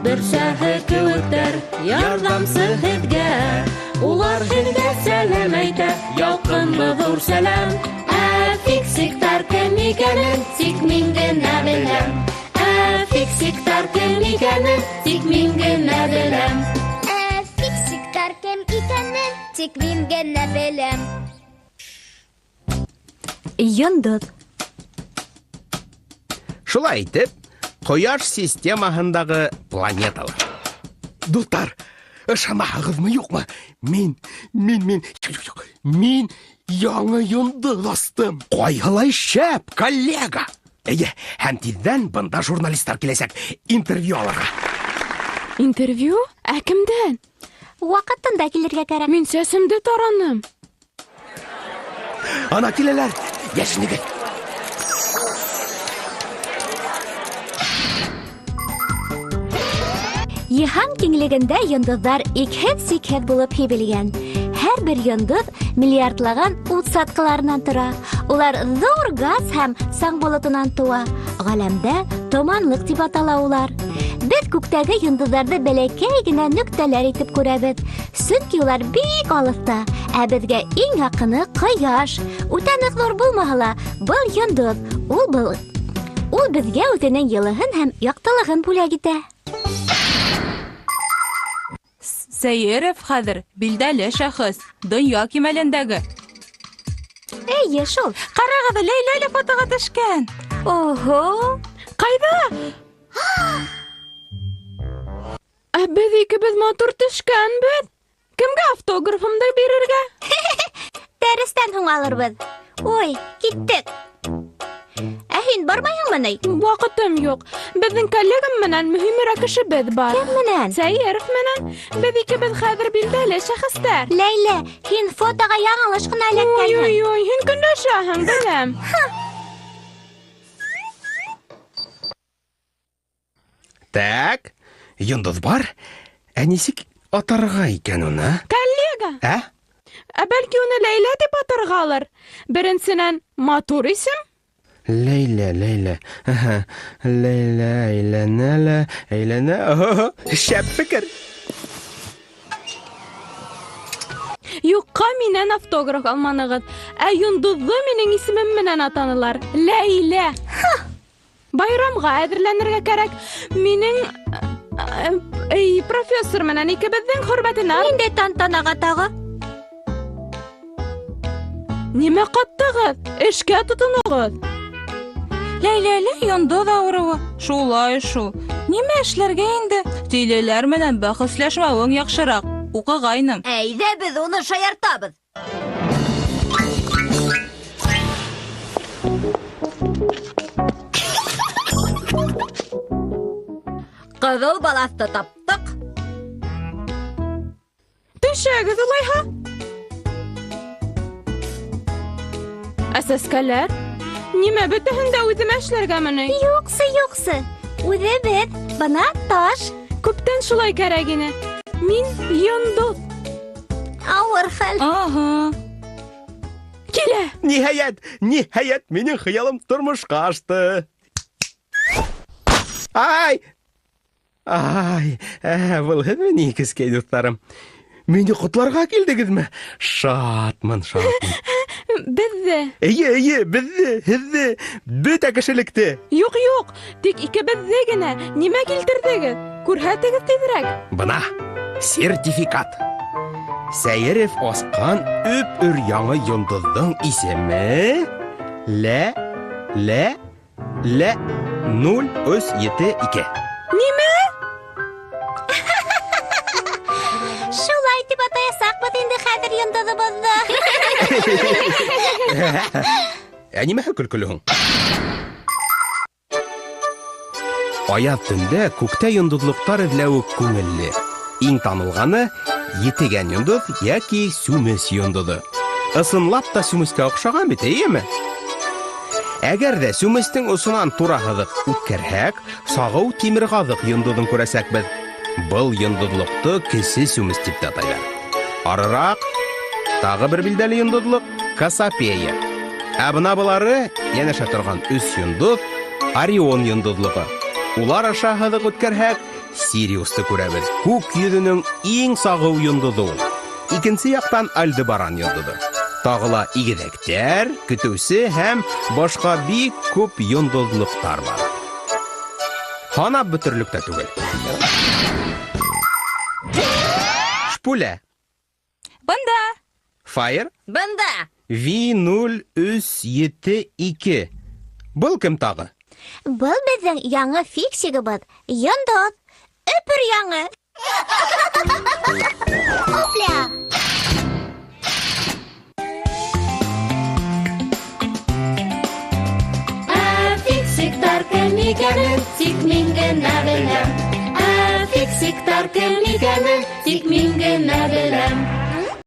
бершәһе кеүектәр, ярдәмсе һеҙгә. Улар һеҙгә сәләм әйтә, ялҡынлы ҙур сәләм. Фиксиктар кем икәнен тик мин генә беләм. Фиксиктар кем икәнен тик мин генә беләм. Фиксиктар кем икәнен тик мин генә беләм. Йондоҙ. Шулай итеп, Ҡояш системаһындағы планеталар. Дуҫтар, ышанаһығыҙмы юҡмы? Мин яңы йондоҙ астым. Ҡайһылай шәп, коллега. Эйе, һәм тиҙҙән бында журналистар киләсәк интервью алырға. Интервью? Ә кемдән? Ваҡытында килергә кәрәк. Мин сәсемде тараным. Ана киләләр, йәшнегеҙ. Йыһан киңлегендә йондоҙҙар икһеҙ-сикһеҙ булып һибелгән. Һәр бер йондоҙ миллиардлаган ут сатҡыларынан тора. Улар ҙур газ һәм саң болотонан тыуа. Ғаләмдә томанлыҡ тип атала улар. Беҙ күктәге йондоҙҙарҙы бәләкәй генә нөктәләр итеп күрәбеҙ. Сөнки улар бик алыҫта, ә беҙгә иң яҡыны Ҡояш. Үтә ныҡ ҙур булмаһа ла, был йондоҙ, ул беҙгә үҙенең йылыһын һәм яҡтылығын бүләк итә. Сәйеров хәҙер билдәле шәхес, донъя кимәлендәге. Эйе, шул. Ҡарағыҙ, Ләйлә фотоға төшкән. Ого! Ҡайҙа? Ә беҙ икебеҙ матур төшкәнбеҙ. Кемгә автографымды бирергә? Дәрестән һуң алырбыҙ. Ой, киттек. Ә һин бармайһыңмы ни? Ваҡытым юҡ. Беҙҙең коллегам менән мөһимерәк эшебеҙ бар. Кем менән? Сәйеров менән. Беҙ икебеҙ хәҙер билдәле шәхестәр. Ләйлә, һин фотоға яңылыш ҡына эләккәнһең. Ой, һин көнләшәһең, беләм. Так, йондоҙ бар. Ә нисек атарға икән уны? Коллега. Ә бәлки уны Ләйлә дип атырғалыр. Беренсенән, матур исем. Ләйлә. Ләйлә, әйләнә. Шәп фекер. Юҡҡа минән автограф алманығыҙ. Ә йондоҙҙо минең исемем менән атанылар. Ләйлә. Байрамға әҙерләнергә кәрәк. Минең профессор менән икебеҙҙең хөрмәтенә. Ниндәй тантанаға тағы? Нимә ҡаттығыҙ? Эшкә тотоноғоҙ. Ләйләле йондоҙ ауырыуы. Шулай шул. Нимә эшләргә инде? Тилеләр менән бәхәсләшмәүең яҡшыраҡ. Уҡығайным. Әйҙә, беҙ уны шаяртабыҙ. Ҡыҙыл балаҫты таптыҡ. Төшәгеҙ улайһа. Ә сәскәләр? Нимә бөтәһен дә үҙем эшләргәме ни? Юҡсы. Үҙебеҙ, бына таш. Күптән шулай кәрәк ине. Мин йондоҙ. Ауыр хәл. Аһа. Килә. Ниһәйәт, минең хыялым тормошҡа ашты. Ай, был һеҙме ни, кескәй дуҫтарым? Мине ҡотларға килдегеҙме? Шатмын. Беҙҙе. Эйе, беҙҙе, һеҙҙе, бөтә кешелекте. Юҡ, тик икебеҙҙе генә. Нимә килтерҙегеҙ? Күрһәтегеҙ тиҙерәк. Бына сертификат. Сәйеров асҡан өп-өр яңы йондоҙҙың исеме Лә 0-3-7-2. Нимә? Шулай тип атаясаҡбыҙ инде хәҙер йондоҙобоҙҙо. Ә нимәһе көлкөлөһөң? Аяҙ төндә күктә йондоҙлоҡтар эҙләүе күңелле. Иң танылғаны етегән йондоҙ йәки сүмес йондоҙы. Ысынлап та сүмескә оҡшаған бит, эйеме? Әгәр ҙә сүместең осонан тура һыҙыҡ үткәрһәк, сағыу тимер ғаҙыҡ йондоҙын күрәсәкбеҙ. Был йондоҙлоҡто кесе сүмес тип тә атайҙар. Арыраҡ, тағы бер билдәле йондоҙлоҡ — Кассапея. Ә бына былары йәнәшә торған 3 йондоҙ — Орион йондоҙлоғо. Улар аша һыҙыҡ үткәрһәк, Сириусты күрәбез. Күк йөзенең иң сагыу йондызы ул. Икенче яктан Альдебаран йондызы. Тагыла игезәктәр, көтүсе һәм башка бик күп йондызлыктар бар. Ханап бөтерлектә түгел. Шпулә. Бында. Фаер. Бында. Был V072. Был кем тагы? безнең яңа фиксигыбыз. Йондыз. Өпер яңы. Опля! Фиксиктар кем икәнен тик мин генә беләм. Фиксиктар кем икәнен тик мин генә беләм.